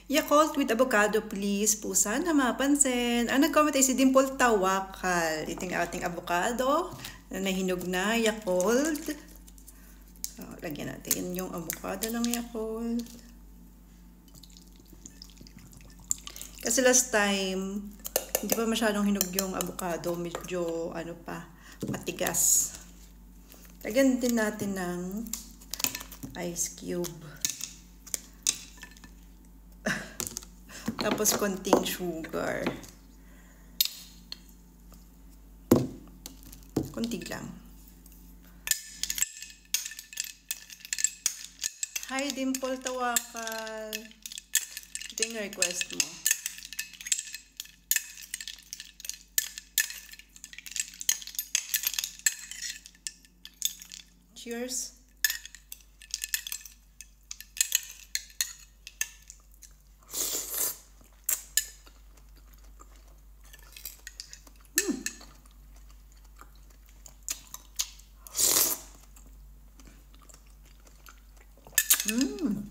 Yakult with avocado, please po sana mapansin. Ang nag-comment ay si Dimple Tawakal. Ito yung ating avocado na nahinog na Yakult. So, lagyan natin yung avocado ng Yakult. Kasi last time, hindi pa masyadong hinog yung avocado. Medyo, matigas. Lagyan din natin ng ice cube. Tapos konting sugar. Konti lang. Hi Dimple Tawakal. Ito yung request mo. Cheers. Mmm.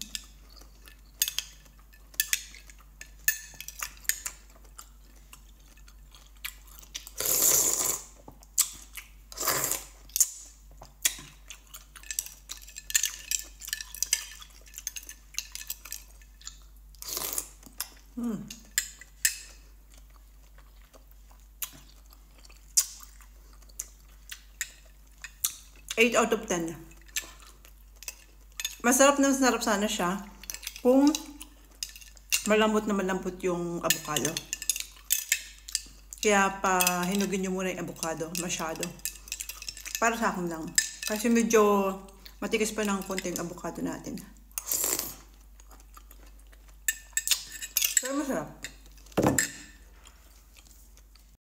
8 out of 10. Masarap na masarap sana siya kung malambot na malambot yung avocado. Kaya pa hinugin nyo muna yung avocado masyado. Para sa akin lang. Kasi medyo matigas pa ng konting avocado natin. Pero masarap.